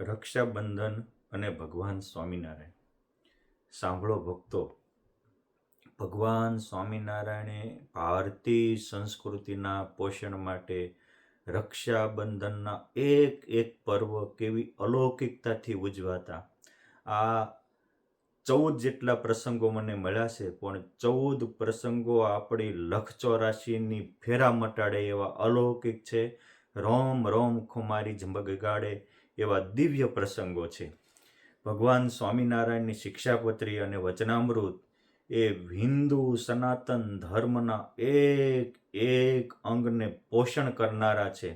રક્ષાબંધન અને ભગવાન સ્વામિનારાયણ. સાંભળો ભક્તો, ભગવાન સ્વામિનારાયણે ભારતીય સંસ્કૃતિના પોષણ માટે રક્ષાબંધનના એક એક પર્વ કેવી અલૌકિકતાથી ઉજવાતા. આ 14 જેટલા પ્રસંગો મને મળ્યા છે, પણ 14 પ્રસંગો આપણી લખ 84ની ફેરા મટાડે એવા અલૌકિક છે. રોમ રોમ ખુમારી ઝગગાડે એવા દિવ્ય પ્રસંગો છે. ભગવાન સ્વામિનારાયણની શિક્ષાપત્રી અને વચનામૃત એ હિન્દુ સનાતન ધર્મના એક એક અંગને પોષણ કરનારા છે.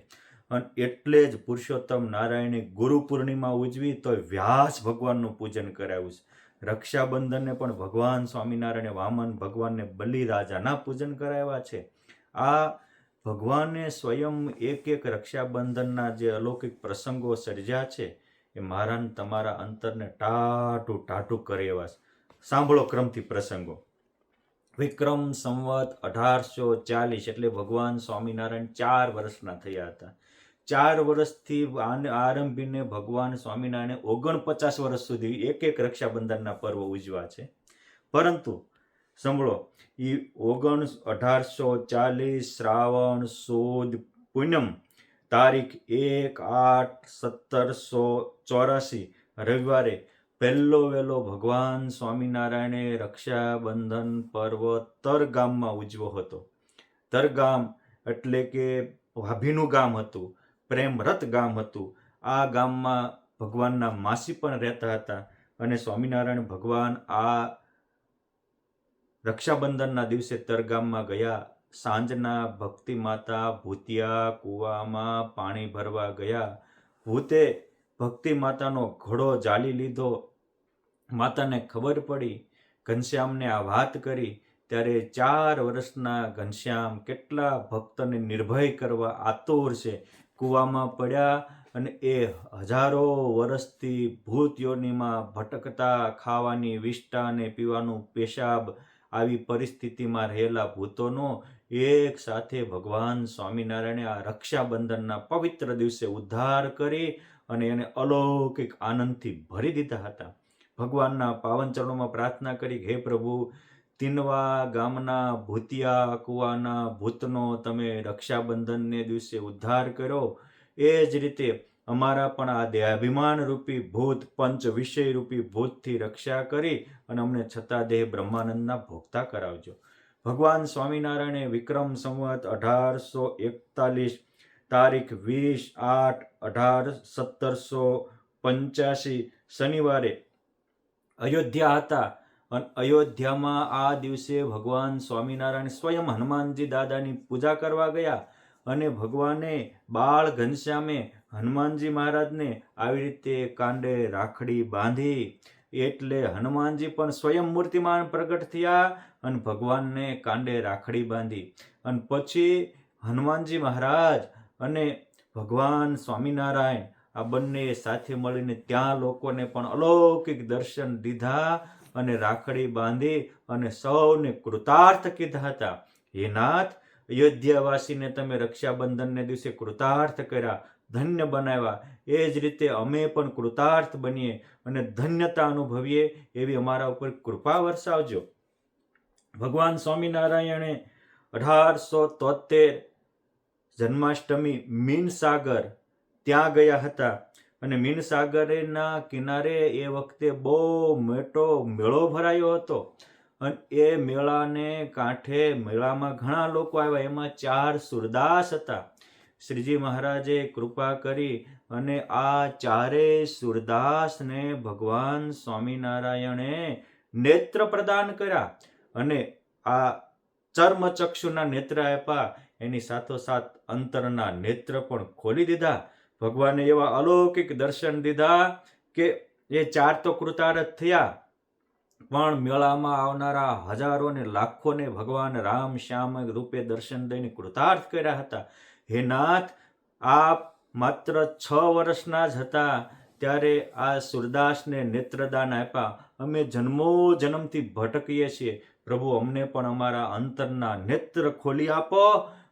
અને એટલે જ પુરુષોત્તમ નારાયણે ગુરુ પૂર્ણિમા ઉજવી તો વ્યાસ ભગવાનનું પૂજન કરાવ્યું છે. રક્ષાબંધનને પણ ભગવાન સ્વામિનારાયણે વામન ભગવાનને બલિરાજાના પૂજન કરાવ્યા છે. આ ભગવાને સ્વયં એક એક રક્ષાબંધનના જે અલૌકિક પ્રસંગો સર્જ્યા છે એ મારા તમારા અંતરને ટાઢું ટાઢું કરે એવા છે. સાંભળો ક્રમથી પ્રસંગો. વિક્રમ સંવત 1840 એટલે ભગવાન સ્વામિનારાયણ 4 વર્ષના થયા હતા. 4 વર્ષથી આરંભીને ભગવાન સ્વામિનારાયણે 49 વર્ષ સુધી એક એક રક્ષાબંધનના પર્વ ઉજવા છે. પરંતુ સાંભળો, એ 1840 શ્રાવણ સુદ પૂનમ તારીખ 1/8/1784 રવિવારે પહેલો વહેલો ભગવાન સ્વામિનારાયણે રક્ષાબંધન પર્વ તરગામમાં ઉજવ્યો હતો. તરગામ એટલે કે ભાભીનું ગામ હતું, પ્રેમરત ગામ હતું. આ ગામમાં ભગવાનના માસી પણ રહેતા હતા. અને સ્વામિનારાયણ ભગવાન આ રક્ષાબંધનના દિવસે તરગામમાં ગયા. સાંજના ભક્તિ માતા ભૂતિયા કૂવામાં પાણી ભરવા ગયા. ભૂતે ભક્તિ માતાનો ઘડો ઝાલી લીધો. માતાને ખબર પડી, ઘનશ્યામને આ વાત કરી. ત્યારે 4 વર્ષના ઘનશ્યામ કેટલા ભક્તને નિર્ભય કરવા આતુર છે, કૂવામાં પડ્યા. અને એ હજારો વર્ષથી ભૂત યોનિમાં ભટકતા, ખાવાની વિષ્ટા અને પીવાનું પેશાબ આવી પરિસ્થિતિમાં રહેલા ભૂતોનો એક સાથે ભગવાન સ્વામિનારાયણે આ રક્ષાબંધનના પવિત્ર દિવસે ઉદ્ધાર કરી અને એને અલૌકિક આનંદથી ભરી દીધા હતા. ભગવાનના પાવન ચરણોમાં પ્રાર્થના કરી, હે પ્રભુ, તીનવા ગામના ભૂતિયા કુવાના ભૂતનો તમે રક્ષાબંધનને દિવસે ઉદ્ધાર કર્યો, એ જ રીતે અમારા પણ આ દેહાભિમાન રૂપી ભૂત, પંચ વિષય રૂપી ભૂતથી રક્ષા કરી અને અમને છતાં દેહ બ્રહ્માનંદના ભોગતા કરાવજો. ભગવાન સ્વામિનારાયણે વિક્રમ સંવત 1841 તારીખ 20/8/1785 શનિવારે અયોધ્યા હતા. અને અયોધ્યામાં આ દિવસે ભગવાન સ્વામિનારાયણ સ્વયં હનુમાનજી દાદાની પૂજા કરવા ગયા. અને ભગવાને બાળ ઘનશ્યામે હનુમાનજી મહારાજને આવી રીતે કાંડે રાખડી બાંધી. એટલે હનુમાનજી પણ સ્વયં મૂર્તિમાન પ્રગટ થયા અને ભગવાનને કાંડે રાખડી બાંધી. અને પછી હનુમાનજી મહારાજ અને ભગવાન સ્વામિનારાયણ આ બંને સાથે મળીને ત્યાં લોકોને પણ અલૌકિક દર્શન દીધા અને રાખડી બાંધી અને સૌને કૃતાર્થ કીધા હતા. હે નાથ, અયોધ્યાવાસીને તમે રક્ષાબંધનને દિવસે કૃતાર્થ કર્યા, ધન્ય બનાવ્યા. એ જ રીતે અમે પણ કૃતાર્થ બનીએ અને ધન્યતા અનુભવીએ એવી અમારા ઉપર કૃપા વરસાવજો. ભગવાન સ્વામિનારાયણે 1873 જન્માષ્ટમી મીનસાગર ત્યાં ગયા હતા. અને મીનસાગરના કિનારે એ વખતે બહુ મોટો મેળો ભરાયો હતો. અને એ મેળાને કાંઠે મેળામાં ઘણા લોકો આવ્યા. એમાં 4 સુરદાસ હતા. શ્રીજી મહારાજે કૃપા કરી અને આ 4 સુરદાસને ભગવાન સ્વામિનારાયણે નેત્ર પ્રદાન કર્યા. અને આ ચર્મચક્ષુના નેત્ર આપ્યા, એની સાથોસાથ અંતરના નેત્ર પણ ખોલી દીધા. ભગવાને એવા અલૌકિક દર્શન દીધા કે એ 4 તો કૃતાર્થ થયા, પણ મેળામાં આવનારા હજારો ને લાખોને ભગવાન રામ શ્યામ રૂપે દર્શન દઈને કૃતાર્થ કર્યા હતા. હે નાથ, આપ માત્ર 6 વર્ષના જ હતા ત્યારે આ સુરદાસને નેત્રદાન આપ્યા. અમે જન્મો જન્મથી ભટકીએ છીએ. પ્રભુ, અમને પણ અમારા અંતરના નેત્ર ખોલી આપો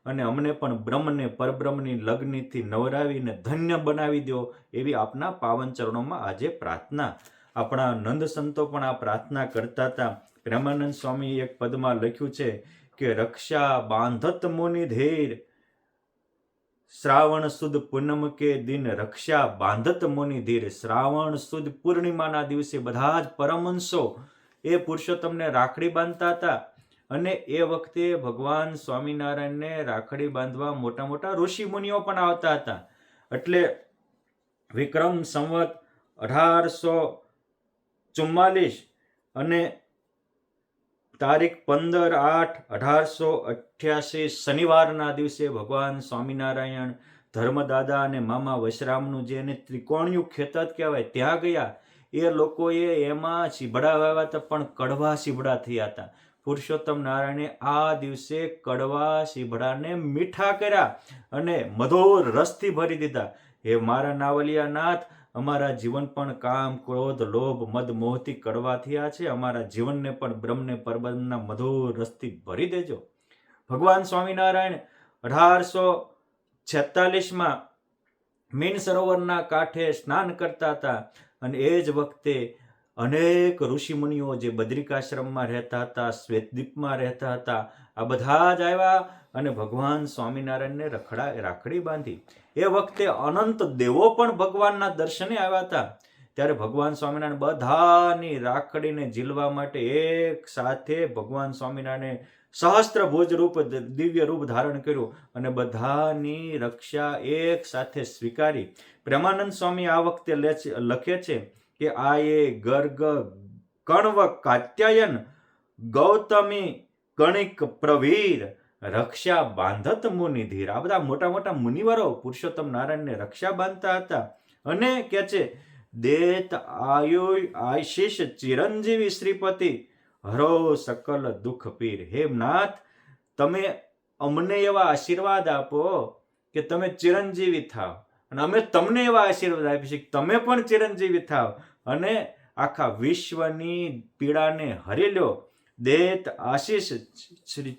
અને અમને પણ બ્રહ્મને પરબ્રહ્મની લગ્નથી નવરાવીને ધન્ય બનાવી દો એવી આપના પાવન ચરણોમાં આજે પ્રાર્થના. આપણા નંદ સંતો પણ આ પ્રાર્થના કરતા હતા. પ્રેમાનંદ સ્વામી એક પદમાં લખ્યું છે કે રક્ષા બાંધત મુનિ ધીર, શ્રાવણ સુદ પૂનમ કે દિન રક્ષા બાંધત મુનિ ધીર. શ્રાવણ સુદ પૂર્ણિમાના દિવસે બધા જ પરમહંસો એ પુરુષોત્તમને રાખડી બાંધતા હતા. અને એ વખતે ભગવાન સ્વામિનારાયણને રાખડી બાંધવા મોટા મોટા ઋષિ મુનિઓ પણ આવતા હતા. એટલે વિક્રમ સંવત 1844 અને તારીખ 15/8/1888 શનિવારના દિવસે ભગવાન સ્વામિનારાયણ ધર્મદાદા અને મામા વશરામનું જે એને ત્રિકોણિયું ખેતર કહેવાય ત્યાં ગયા. એ લોકોએ એમાં સીભડા વાવ્યા હતા પણ કડવા સીભડા થયા હતા. પુરુષોત્તમ નારાયણે આ દિવસે કડવા સીભડાને મીઠા કર્યા અને મધુર રસથી ભરી દીધા. હે મારા નાવલિયા નાથ, અમારા જીવન પણ કામ, ક્રોધ, લોભ, મદ, મોહથી કડવા થયા છે. અમારા જીવનને પણ બ્રહ્મને પરબ્રહ્મના મધુર રસથી ભરી દેજો. ભગવાન સ્વામિનારાયણ 1846માં મીન સરોવરના કાંઠે સ્નાન કરતા હતા. અને એ જ વખતે અનેક ઋષિમુનિઓ જે બદ્રિકાશ્રમમાં રહેતા હતા, શ્વેતદ્વીપમાં રહેતા હતા, આ બધા જ આવ્યા અને ભગવાન સ્વામિનારાયણને રાખડી બાંધી. એ વખતે અનંત દેવો પણ ભગવાનના દર્શને આવ્યા હતા. ત્યારે ભગવાન સ્વામિનારાયણ બધાની રાખડીને ઝીલવા માટે એક સાથે ભગવાન સ્વામિનારાયણે સહસ્ત્રભુજ રૂપ, દિવ્ય રૂપ ધારણ કર્યું અને બધાની રક્ષા એક સાથે સ્વીકારી. પ્રેમાનંદ સ્વામી આ વખતે લખે છે કે આયે ગર્ગ કણવ કાત્યાયન ગૌતમી કણિક પ્રવીર રક્ષા બાંધત મુનિ ધીર. આ બધા મોટા મોટા મુનિવરો પુરુષોત્તમ નારાયણને રક્ષા બાંધતા હતા. અને કે છે દેત આશીષ ચિરંજીવી શ્રીપતિ હરો સકલ દુઃખ પીર. હે નાથ, તમે અમને એવા આશીર્વાદ આપો કે તમે ચિરંજીવી થાવ અને અમે તમને એવા આશીર્વાદ આપીશું કે તમે પણ ચિરંજીવી થાવ અને આખા વિશ્વની પીડાને હરી લો. દેત આશીષ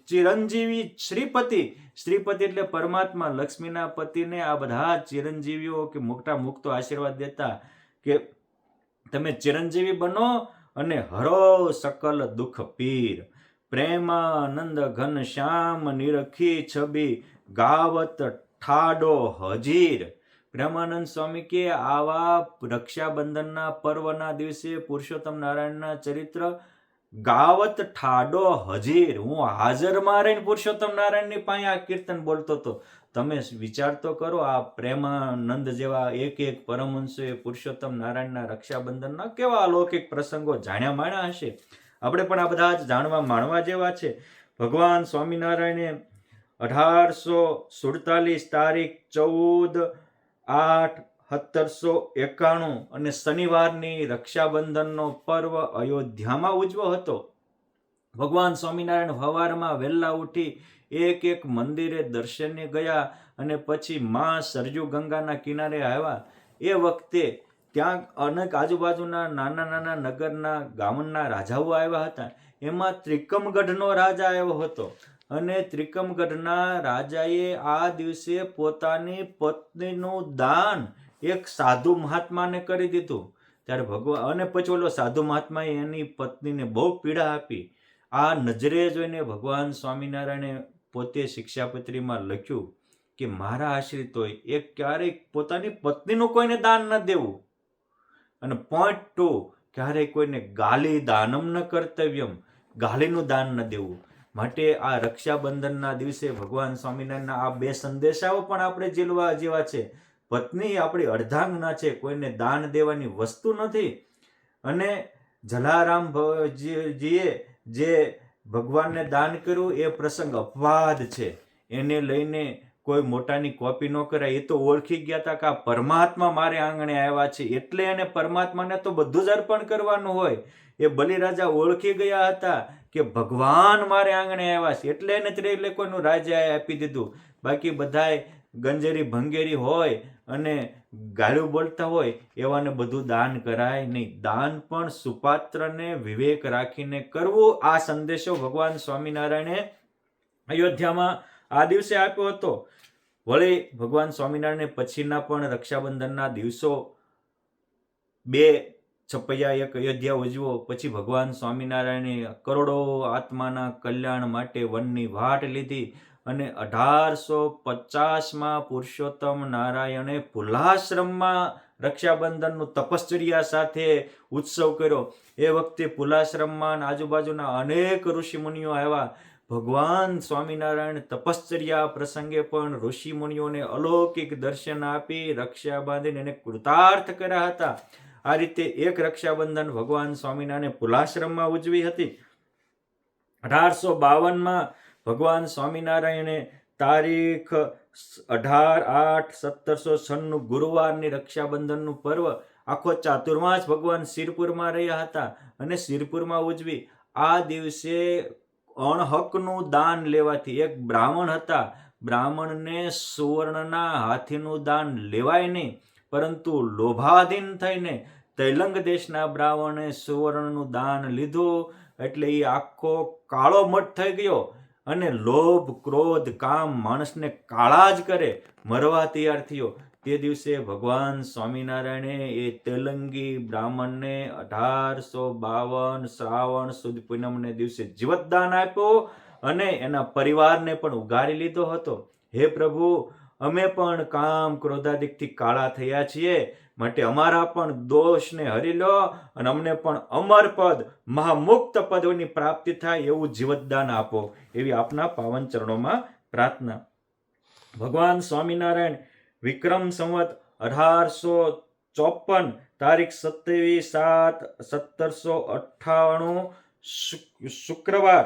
ચિરંજીવી શ્રીપતિ. શ્રીપતિ એટલે પરમાત્મા, લક્ષ્મીના પતિને આ બધા ચિરંજીવીઓ કે મોટા મુક્તો આશીર્વાદ દેતા કે તમે ચિરંજીવી બનો અને હરો સકલ દુઃખ પીર. પ્રેમાનંદ ઘન શ્યામ નિરખી છબી ગાવત ઠાડો હજીર. પ્રેમાનંદ સ્વામી કે આવા રક્ષાબંધનના પર્વના દિવસે પુરુષોત્તમ નારાયણના ચરિત્ર ગાવત ઠાડો હજીર. હું હાજરમાં રહીને પુરુષોત્તમ નારાયણની પાસે આ કીર્તન બોલતો હતો. તમે વિચાર તો કરો, આ પ્રેમાનંદ જેવા એક એક પરમહંસોએ પુરુષોત્તમ નારાયણના રક્ષાબંધનના કેવા અલૌકિક પ્રસંગો જાણ્યા માણ્યા હશે. આપણે પણ આ બધા જ જાણવા માણવા જેવા છે. ભગવાન સ્વામિનારાયણે 1847 તારીખ 14/8/1791 અને શનિવારની રક્ષાબંધનનો પર્વ અયોધ્યામાં ઉજવ્યો હતો. ભગવાન સ્વામિનારાયણ સવારમાં વહેલા ઉઠી એક એક મંદિરે દર્શને ગયા અને પછી માં સરજુ ગંગાના કિનારે આવ્યા. એ વખતે ત્યાં અનેક આજુબાજુના નાના નાના નગરના ગામના રાજાઓ આવ્યા હતા. એમાં ત્રિકમગઢનો રાજા આવ્યો હતો અને ત્રિકમગઢના રાજાએ આ દિવસે પોતાની પત્નીનું દાન એક સાધુ મહાત્માને કરી દીધું. ત્યારે ભગવાન અને પછી ઓલો સાધુ મહાત્માએ એની પત્નીને બહુ પીડા આપી. આ નજરે જોઈને ભગવાન સ્વામિનારાયણે પોતે શિક્ષાપત્રીમાં લખ્યું કે મારા આશ્રિતોએ એક ક્યારેય પોતાની પત્નીનું કોઈને દાન ન દેવું. અને પોઈન્ટ 2, ક્યારેય કોઈને ગાલી દાનમ ન કર્તવ્યમ, ગાલીનું દાન ન દેવું. માટે આ રક્ષાબંધનના દિવસે ભગવાન સ્વામિનારાયણના આ બે સંદેશાઓ પણ આપણે ઝીલવા જેવા છે. પત્ની આપણી અર્ધાંગના છે, કોઈને દાન દેવાની વસ્તુ નથી. અને જલારામજીએ જે ભગવાનને દાન કર્યું એ પ્રસંગ અપવાદ છે. એને લઈને કોઈ મોટાની કોપી ન કરાય. એ તો ઓળખી ગયા હતા કે આ પરમાત્મા મારે આંગણે આવ્યા છે એટલે એને પરમાત્માને તો બધું જ અર્પણ કરવાનું હોય. એ બલિરાજા ઓળખી ગયા હતા કે ભગવાન મારે આંગણે આવ્યા છે એટલે એને ત્રિલોકનું રાજ્ય આપી દીધું. બાકી બધાય ગંજેરી ભંગેરી હોય અને ગાળું બોલતા હોય એવાને બધું દાન કરાય નહીં. દાન પણ સુપાત્રને વિવેક રાખીને કરવું. આ સંદેશો ભગવાન સ્વામિનારાયણે અયોધ્યામાં આ દિવસે આપ્યો હતો. વળી ભગવાન સ્વામિનારાયણ પછીના પણ રક્ષાબંધનના દિવસો 2 છપૈયા 1 અયોધ્યા ઉજવો. પછી ભગવાન સ્વામિનારાયણે કરોડો આત્માના કલ્યાણ માટે વનની વાટ લીધી અને 1850માં પુરુષોત્તમ નારાયણે પુલાશ્રમમાં રક્ષાબંધનનું તપશ્ચર્યા સાથે ઉત્સવ કર્યો. એ વખતે પુલાશ્રમમાં આજુબાજુના અનેક ઋષિ મુનિઓ આવ્યા. ભગવાન સ્વામિનારાયણ તપશ્ચર્યા પ્રસંગે પણ ઋષિ મુનિઓને અલૌકિક દર્શન આપી રક્ષા બાંધીને એને કૃતાર્થ કર્યા હતા. આ રીતે એક રક્ષાબંધન ભગવાન સ્વામિનારાયણે પુલાશ્રમમાં ઉજવી હતી. 1852માં ભગવાન સ્વામિનારાયણે તારીખ 18/8/1796 ગુરુવારની રક્ષાબંધનનું પર્વ આખો ચાતુર્માસ ભગવાન શિરપુરમાં રહ્યા હતા અને શિરપુરમાં ઉજવી. આ દિવસે અણહકનું દાન લેવાથી, એક બ્રાહ્મણ હતા, બ્રાહ્મણને સુવર્ણના હાથીનું દાન લેવાય નહીં, પરંતુ લોભાધીન થઈને તૈલંગ દેશના બ્રાહ્મણે સુવર્ણનું દાન લીધું એટલે એ આખો કાળો મઠ થઈ ગયો. અને લોભ, ક્રોધ, કામ માણસને કાળા જ કરે, મરવા તૈયાર થયો. તે દિવસે ભગવાન સ્વામિનારાયણે એ તેલંગી બ્રાહ્મણને 1852 શ્રાવણ સુદ પૂનમને દિવસે જીવતદાન આપ્યું અને એના પરિવારને પણ ઉગારી લીધો હતો. હે પ્રભુ, અમે પણ કામ ક્રોધાદિકથી કાળા થયા છીએ, માટે અમારા પણ દોષને હરી લો અને અમને પણ અમર પદ, મહામુક્ત પદની પ્રાપ્તિ થાય એવું જીવતદાન આપો, એવી આપના પાવન ચરણોમાં પ્રાર્થના. ભગવાન સ્વામિનારાયણ વિક્રમ સંવત 1854 તારીખ 27/7/1798 શુક્રવાર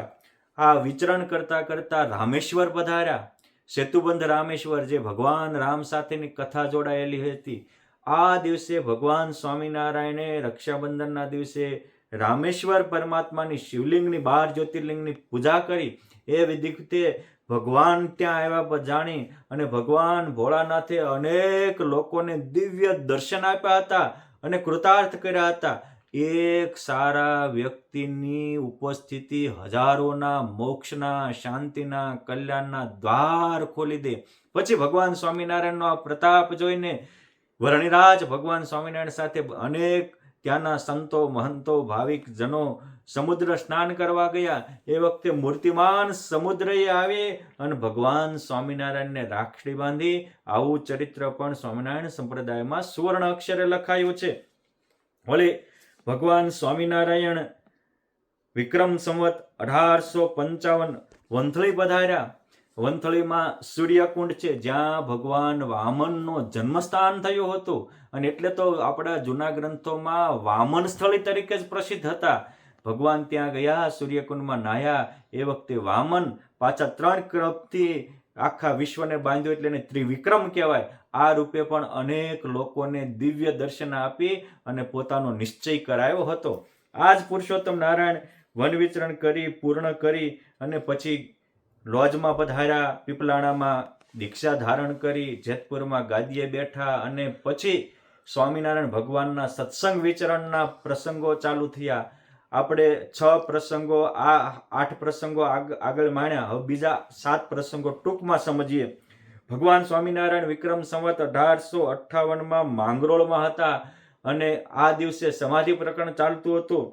આ વિચરણ કરતા કરતા રામેશ્વર પધાર્યા. સેતુબંધ રામેશ્વર, જે ભગવાન રામ સાથેની કથા જોડાયેલી હતી. આ દિવસે ભગવાન સ્વામિનારાયણે રક્ષાબંધનના દિવસે રામેશ્વર પરમાત્માની શિવલિંગની 12 જ્યોતિર્લિંગની પૂજા કરી. એ વિધિતે ભગવાન ત્યાં આવ્યા જાણી અને ભગવાન ભોળાનાથે અનેક લોકોને દિવ્ય દર્શન આપ્યા હતા અને કૃતાર્થ કર્યા હતા. એક સારા વ્યક્તિની ઉપસ્થિતિ હજારોના મોક્ષના, શાંતિના, કલ્યાણના દ્વાર ખોલી દે. પછી ભગવાન સ્વામિનારાયણનો આ પ્રતાપ જોઈને વરણિરાજ ભગવાન સ્વામિનારાયણ સાથે અનેક ત્યાંના સંતો, મહંતો, ભાવિક જનો સમુદ્ર સ્નાન કરવા ગયા. એ વખતે મૂર્તિમાન સમુદ્રએ આવી અને ભગવાન સ્વામિનારાયણને રાખડી બાંધી. આવું ચરિત્ર પણ સ્વામિનારાયણ સંપ્રદાયમાં સુવર્ણ અક્ષરે લખાયું છે. વળી ભગવાન સ્વામિનારાયણ વિક્રમ સંવત 1855 વંથલી પધાર્યા. વંથલીમાં સૂર્યકુંડ છે, જ્યાં ભગવાન વામનનો જન્મસ્થાન થયું હતું અને એટલે તો આપણા જૂના ગ્રંથોમાં વામન સ્થળી તરીકે જ પ્રસિદ્ધ હતા. ભગવાન ત્યાં ગયા, સૂર્યકુંડમાં નાહ્યા. એ વખતે વામન પાછા 3 ક્રમથી આખા વિશ્વને બાંધ્યું એટલે એને ત્રિવિક્રમ કહેવાય. આ રૂપે પણ અનેક લોકોને દિવ્ય દર્શન આપી અને પોતાનો નિશ્ચય કરાયો હતો. આજ પુરુષોત્તમ નારાયણ વન વિચરણ કરી પૂર્ણ કરી અને પછી લોજમાં પધાર્યા. પીપલાણામાં દીક્ષા ધારણ કરી, જેતપુરમાં ગાદીએ બેઠા અને પછી સ્વામિનારાયણ ભગવાનના સત્સંગ વિચરણના પ્રસંગો ચાલુ થયા. આપણે 6 પ્રસંગો, આ 8 પ્રસંગો આગળ માણ્યા. હવે બીજા 7 પ્રસંગો ટૂંકમાં સમજીએ. ભગવાન સ્વામિનારાયણ વિક્રમ સંવત 1858માં માંગરોળમાં હતા અને આ દિવસે સમાધિ પ્રકરણ ચાલતું હતું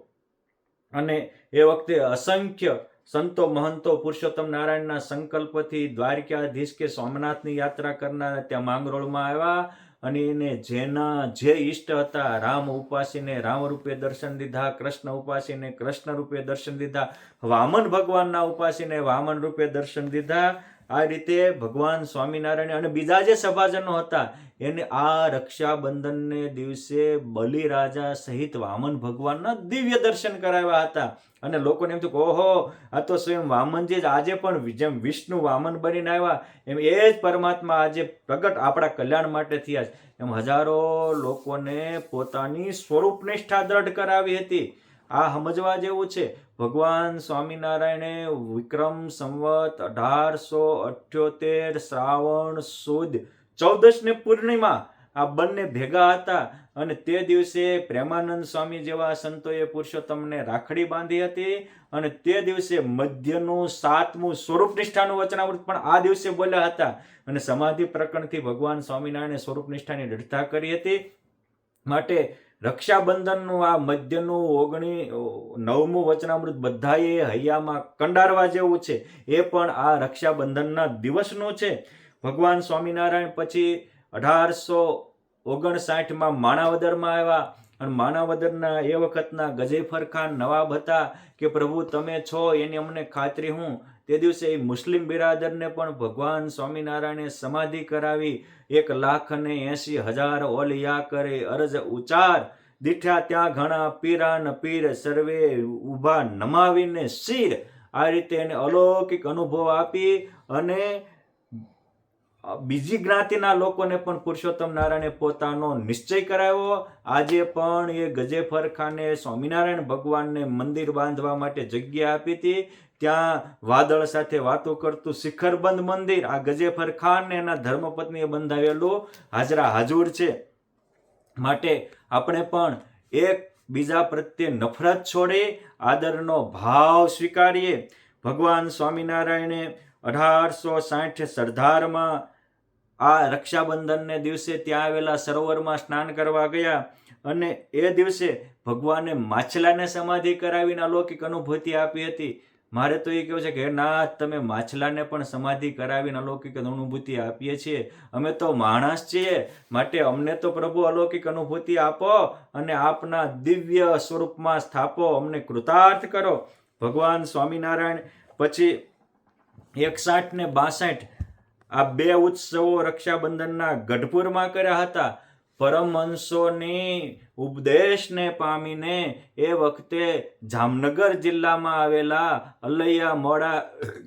અને એ વખતે અસંખ્ય સંતો, મહંતો પુરુષોત્તમ નારાયણના સંકલ્પથી દ્વારકાધીશ કે સોમનાથની યાત્રા કરનારા ત્યાં માંગરોળમાં આવ્યા અને એને જેના જે ઈષ્ટ હતા, રામ ઉપાસીને રામ રૂપે દર્શન દીધા, કૃષ્ણ ઉપાસીને કૃષ્ણ રૂપે દર્શન દીધા, વામન ભગવાનના ઉપાસીને વામન રૂપે દર્શન દીધા. આ રીતે ભગવાન સ્વામિનારાયણ અને બીજા જે સભાજનો હતા એને આ રક્ષાબંધનને દિવસે બલિરાજા સહિત વામન ભગવાનના દિવ્ય દર્શન કરાવ્યા હતા. અને લોકોને એમ થયું કે ઓહો, આ તો સ્વયં વામનજી જ આજે પણ જેમ વિષ્ણુ વામન બનીને આવ્યા એમ એ જ પરમાત્મા આજે પ્રગટ આપણા કલ્યાણ માટે થયા છે. એમ હજારો લોકોને પોતાની સ્વરૂપ નિષ્ઠા દ્રઢ કરાવી હતી. આ સમજવા જેવું છે. ભગવાન સ્વામિનારાયણે વિક્રમ સંવત 1878 શ્રાવણ સુદ 14 ને પૂર્ણિમા આ બંને ભેગા હતા અને તે દિવસે પ્રેમાનંદ સ્વામી જેવા સંતોએ પુરુષોત્તમને રાખડી બાંધી હતી અને તે દિવસે મધ્યનું 7મું સ્વરૂપ નિષ્ઠાનું વચનામૃત પણ આ દિવસે બોલ્યા હતા અને સમાધિ પ્રકરણથી ભગવાન સ્વામિનારાયણે સ્વરૂપ નિષ્ઠાની દૃઢતા કરી હતી. માટે રક્ષાબંધનનું આ મધ્યનું 9મું વચનામૃત બધાએ હૈયામાં કંડારવા જેવું છે. એ પણ આ રક્ષાબંધનના દિવસનું છે. ભગવાન સ્વામિનારાયણ પછી 1859માં માણાવદરમાં આવ્યા અને માણાવદરના એ વખતના ગજેફર ખાન નવાબ હતા કે પ્રભુ તમે છો એની અમને ખાતરી હું. તે દિવસે મુસ્લિમ બિરાદરને પણ ભગવાન સ્વામિનારાયણે સમાધિ કરાવી. 1,80,000 ઓલિયા કરે અરજ ઉચાર દીઠા ત્યાં ઘણા પીરાન પીર સર્વે ઉભા નમાવીને શીર. આ રીતે એને અલૌકિક અનુભવ આપી અને બીજી જ્ઞાતિના લોકોને પણ પુરુષોત્તમ નારાયણે પોતાનો નિશ્ચય કરાવ્યો. આજે પણ એ ગજેફર ખાને સ્વામિનારાયણ ભગવાનને મંદિર બાંધવા માટે જગ્યા આપી હતી. ત્યાં વાદળ સાથે વાતો કરતું શિખરબંધ મંદિર આ ગજેફર ખાન ને એના ધર્મપત્નીએ બંધાવેલું હાજરા હાજુર છે. માટે આપણે પણ એક બીજા પ્રત્યે નફરત છોડી આદરનો ભાવ સ્વીકારીએ. ભગવાન સ્વામિનારાયણે 1860 સરદારમાં આ રક્ષાબંધનને દિવસે ત્યાં આવેલા સરોવરમાં સ્નાન કરવા ગયા અને એ દિવસે ભગવાને માછલાને સમાધિ કરાવીને અલૌકિક અનુભૂતિ આપી હતી. મારે તો એ કહેવું છે કે નાથ તમે માછલાને પણ સમાધિ કરાવીને અલૌકિક અનુભૂતિ આપીએ છીએ. અમે તો માણસ છીએ, માટે અમને તો પ્રભુ અલૌકિક અનુભૂતિ આપો અને આપના દિવ્ય સ્વરૂપમાં સ્થાપો, અમને કૃતાર્થ કરો. ભગવાન સ્વામિનારાયણ પછી 61 ને 62 આ 2 ઉત્સવો રક્ષાબંધનના ગઢપુરમાં કર્યા હતા. પરમહંસોની ઉપદેશને પામીને એ વખતે જામનગર જિલ્લામાં આવેલા અલૈયા મોડા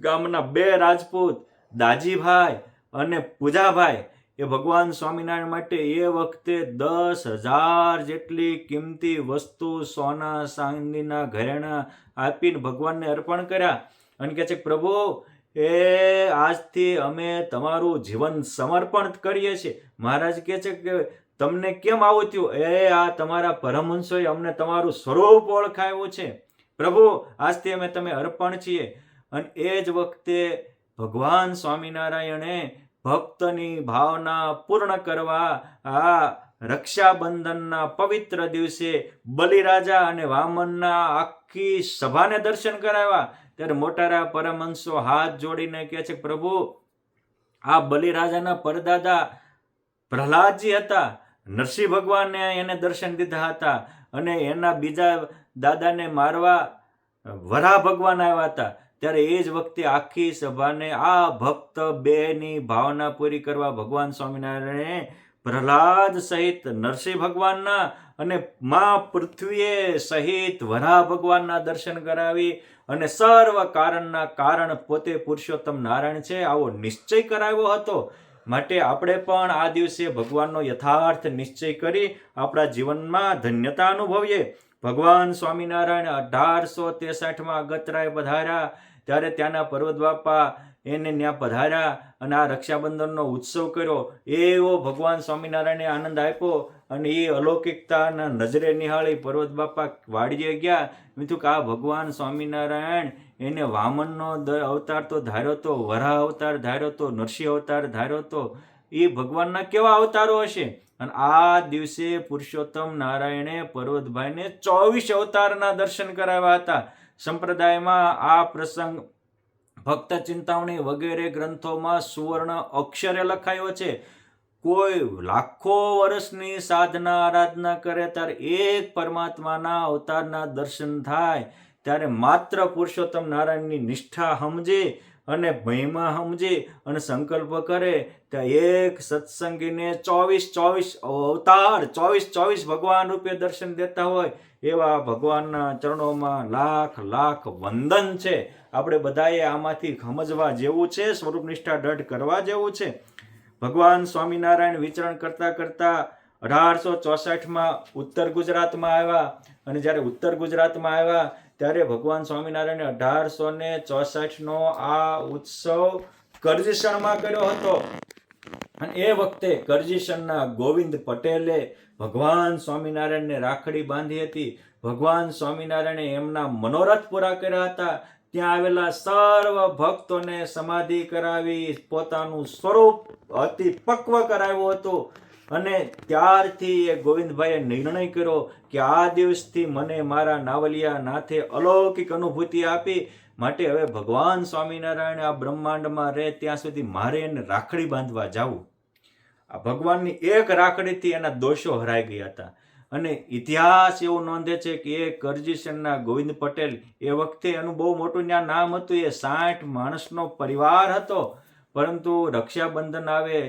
ગામના 2 રાજપૂત દાજીભાઈ અને પૂજાભાઈ એ ભગવાન સ્વામિનારાયણ માટે એ વખતે 10,000 જેટલી કિંમતી વસ્તુ સોના ચાંદીના ઘરેણા આપીને ભગવાનને અર્પણ કર્યા અને કહે છે પ્રભુ એ આજથી અમે તમારું જીવન સમર્પણ કરીએ છીએ. મહારાજ કહે છે કે તમને કેમ આવું થયું? આ તમારા પરમહંસોએ અમને તમારું સ્વરૂપ ઓળખાવ્યું છે. પ્રભુ આજથી અમે તમે અર્પણ છીએ. અને એ જ વખતે ભગવાન સ્વામિનારાયણે ભક્તની ભાવના પૂર્ણ કરવા આ રક્ષાબંધનના પવિત્ર દિવસે બલિરાજા અને વામનના આખી સભાને દર્શન કરાવ્યા. ત્યારે મોટારા પરમહંસો હાથ જોડીને કહે છે પ્રભુ આ બલિરાજાના પરદાદા પ્રહલાદજી હતા. નરસિંહ ભગવાને એને દર્શન દીધા હતા અને એના બીજા દાદાને મારવા વરાહ ભગવાન આવ્યા હતા. ત્યારે એ જ વખતે આખી સભાને આ ભક્ત બેની ભાવના પૂરી કરવા ભગવાન સ્વામિનારાયણે પ્રહલાદ સહિત નરસિંહ ભગવાનના અને માં પૃથ્વીએ સહિત વરાહ ભગવાનના દર્શન કરાવી અને સર્વ કારણના કારણ પોતે પુરુષોત્તમ નારાયણ છે આવો નિશ્ચય કરાવ્યો હતો. માટે આપણે પણ આ દિવસે ભગવાનનો યથાર્થ નિશ્ચય કરી આપણા જીવનમાં ધન્યતા અનુભવીએ. ભગવાન સ્વામિનારાયણ 1863માં અગતરાય પધાર્યા ત્યારે ત્યાંના પર્વત બાપા એને ત્યાં પધાર્યા અને આ રક્ષાબંધનનો ઉત્સવ કર્યો. એવો ભગવાન સ્વામિનારાયણે આનંદ આપ્યો અને એ અલૌકિકતાના નજરે નિહાળી પર્વત બાપા વાડીએ ગયા. મેં કીધું કે આ ભગવાન સ્વામિનારાયણ એને વામનનો અવતાર તો ધાર્યો તો, વરાહ અવતાર ધાર્યો તો, નરસિંહ અવતાર ધાર્યો તો, એ ભગવાનના કેવા અવતારો હશે? અને આ દિવસે પુરુષોત્તમ નારાયણે પર્વતભાઈને 24 અવતારના દર્શન કરાવ્યા હતા. સંપ્રદાયમાં આ પ્રસંગ ભક્ત ચિંતામણી વગેરે ગ્રંથોમાં સુવર્ણ અક્ષરે લખાયો છે. કોઈ લાખો વર્ષની સાધના આરાધના કરે ત્યારે એક પરમાત્માના અવતારના દર્શન થાય. ત્યારે માત્ર પુરુષોત્તમ નારાયણની નિષ્ઠા સમજે અને મહિમા સમજે અને સંકલ્પ કરે ત્યાં એક સત્સંગીને 24 અવતાર 24 ભગવાન રૂપે દર્શન દેતા હોય. એવા ભગવાનના ચરણોમાં લાખ વંદન છે. આપણે બધાએ આમાંથી સમજવા જેવું છે, સ્વરૂપ નિષ્ઠા દઢ કરવા જેવું છે. ભગવાન સ્વામિનારાયણ વિચરણ કરતા કરતા 1864માં ઉત્તર ગુજરાતમાં આવ્યા અને જ્યારે ઉત્તર ગુજરાતમાં આવ્યા ત્યારે ભગવાન સ્વામિનારાયણે 1864નો આ ઉત્સવ કરજસણમાં કર્યો હતો. અને એ વખતે કરજીસરના ગોવિંદ પટેલે ભગવાન સ્વામિનારાયણને રાખડી બાંધી હતી. ભગવાન સ્વામિનારાયણે એમના મનોરથ પૂરા કર્યા હતા. ત્યાં આવેલા સર્વ ભક્તોને સમાધિ કરાવી, પોતાનું સ્વરૂપ અતિ પક્વ કરાવ્યું હતું. અને ત્યારથી એ ગોવિંદભાઈએ નિર્ણય કર્યો કે આ દિવસથી મને મારા નાવલિયા નાથે અલૌકિક અનુભૂતિ આપી, માટે હવે ભગવાન સ્વામિનારાયણ આ બ્રહ્માંડમાં રહે ત્યાં સુધી મારે એને રાખડી બાંધવા જવું. આ ભગવાનની એક રાખડીથી એના દોષો હરાઈ ગયા હતા. અને ઇતિહાસ એવું નોંધે છે કે એ કરજીસરના ગોવિંદ પટેલ, એ વખતે એનું બહુ મોટું ત્યાં નામ હતું, એ 60 માણસનો પરિવાર હતો. પરંતુ રક્ષાબંધન આવે,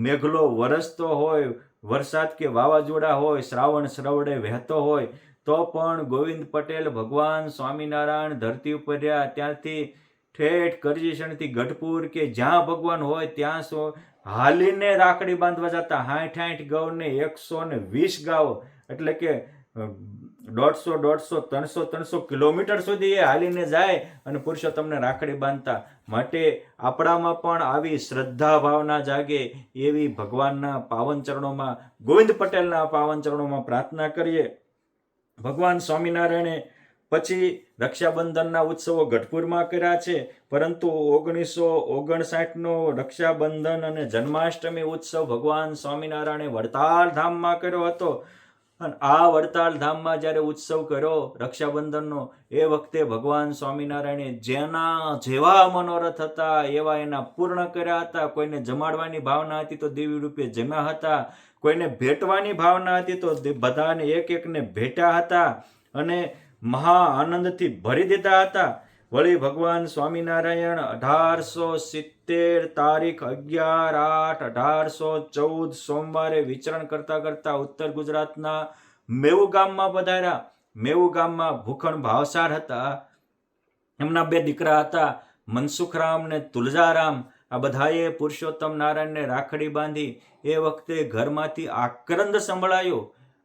મેઘલો વરસતો હોય, વરસાદ કે વાવાઝોડા હોય, શ્રાવણ શ્રવડે વહેતો હોય, તો પણ ગોવિંદ પટેલ ભગવાન સ્વામિનારાયણ ધરતી ઉપર રહ્યા. ત્યાંથી ઠેઠ કરજીસણથી ગઢપુર કે જ્યાં ભગવાન હોય ત્યાં હાલીને રાખડી બાંધવા જતા. 60 ગાઉને 120 ગાઉ, એટલે કે 150, 300 કિલોમીટર સુધી એ હાલીને જાય અને પુરુષોત્તમને રાખડી બાંધતા. માટે આપણામાં પણ આવી શ્રદ્ધા ભાવના જાગે એવી ભગવાનના પાવન ચરણોમાં, ગોવિંદ પટેલના પાવન ચરણોમાં પ્રાર્થના કરીએ. ભગવાન સ્વામિનારાયણે પછી રક્ષાબંધનના ઉત્સવો ગઢપુરમાં કર્યા છે, પરંતુ 1959નો રક્ષાબંધન અને જન્માષ્ટમી ઉત્સવ ભગવાન સ્વામિનારાયણે વડતાલ ધામમાં કર્યો હતો. અને આ વડતાલ ધામમાં જ્યારે ઉત્સવ કર્યો રક્ષાબંધનનો, એ વખતે ભગવાન સ્વામિનારાયણે જેના જેવા મનોરથ હતા એવા એના પૂર્ણ કર્યા હતા. કોઈને જમાડવાની ભાવના હતી તો દેવી રૂપે જમ્યા હતા, કોઈને ભેટવાની ભાવના હતી તો બધાને એક એકને ભેટ્યા હતા અને મહા આનંદથી ભરી દીધા હતા. વળી ભગવાન સ્વામિનારાયણ 1870 તારીખ 11/8/1814 સોમવારે વિચરણ કરતા કરતા ઉત્તર ગુજરાતના મેવું ગામમાં પધાર્યા. મેવું ગામમાં ભૂખણ ભાવસાર હતા. એમના 2 દીકરા હતા, મનસુખરામ ને તુલજારામ. આ બધાએ પુરુષોત્તમ નારાયણને રાખડી બાંધી. એ વખતે ઘરમાંથી આક્રંદ સંભળાયો.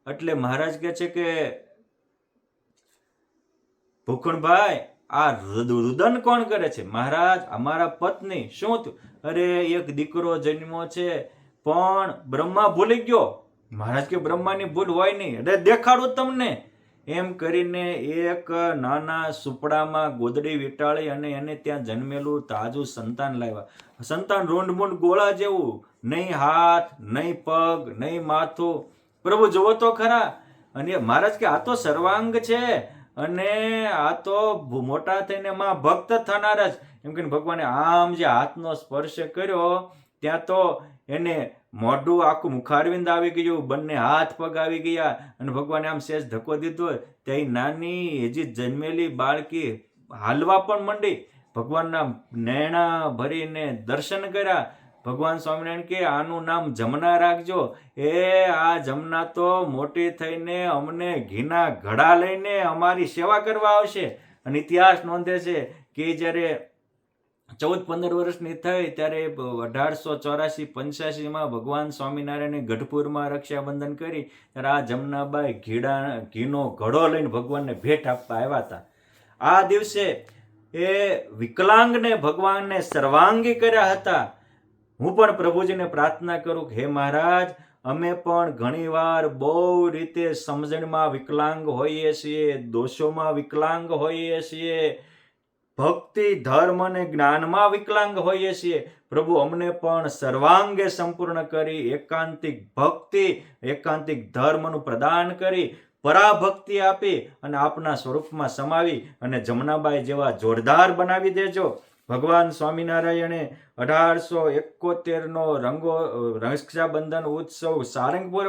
એટલે મહારાજ કહે છે કે ભૂખણભાઈ, આ રુદન કોણ કરે છે? મહારાજ, અમારા પત્ની. શું થયું? અરે, એક દીકરો જન્મ્યો છે, પણ બ્રહ્મા ભૂલી ગયો. મહારાજ કે બ્રહ્માની ભૂલ હોય નહીં, અરે દેખાડું તમને. એમ કરીને એક નાના સુપડામાં ગોદડી વીંટાળી અને એને ત્યાં જન્મેલું તાજું સંતાન લાવ્યા. સંતાન રૂંઢ-મૂંઢ ગોળા જેવું, નહીં હાથ, નહીં પગ, નહીં માથું. પ્રભુ જોવો તો ખરા. અને મહારાજ કે આ તો સર્વાંગ છે, અને આ તો મોટા થઈને માં ભક્ત થનાર જ. એમ કે ભગવાને આમ જે હાથનો સ્પર્શ કર્યો ત્યાં તો એને મોઢું આખું મુખારવિંદ આવી ગયું, બંને હાથ પગ આવી ગયા. અને ભગવાને આમ સહેજ ધક્કો દીધો, ત્યાં નાની હજી જન્મેલી બાળકી હાલવા પણ માંડી. ભગવાનના નૈણા ભરીને દર્શન કર્યા. ભગવાન સ્વામિનારાયણ કે આનું નામ જમના રાખજો. આ જમના તો મોટી થઈને અમને ઘીના ઘડા લઈને અમારી સેવા કરવા આવશે. અને ઇતિહાસ નોંધે છે કે જ્યારે 14-15 વર્ષની થઈ ત્યારે 1884-85માં ભગવાન સ્વામિનારાયણે ગઢપુરમાં રક્ષાબંધન કરી ત્યારે આ જમનાબાઈ ઘીનો ઘડો લઈને ભગવાનને ભેટ આપવા આવ્યા હતા. આ દિવસે એ વિકલાંગને ભગવાનને સર્વાંગી કર્યા હતા. હું પણ પ્રભુજીને પ્રાર્થના કરું કે હે મહારાજ, અમે પણ ઘણીવાર બહુ રીતે સમજણમાં વિકલાંગ હોઈએ છીએ, દોષોમાં વિકલાંગ હોઈએ છીએ, ભક્તિ ધર્મ અને જ્ઞાનમાં વિકલાંગ હોઈએ છીએ. પ્રભુ અમને પણ સર્વાંગે સંપૂર્ણ કરી એકાંતિક ભક્તિ, એકાંતિક ધર્મનું પ્રદાન કરી, પરાભક્તિ આપી અને આપના સ્વરૂપમાં સમાવી અને જમનાબાઈ જેવા જોરદાર બનાવી દેજો. ભગવાન સ્વામિનારાયણે 1871નો રક્ષાબંધન ઉત્સવ સારંગપુર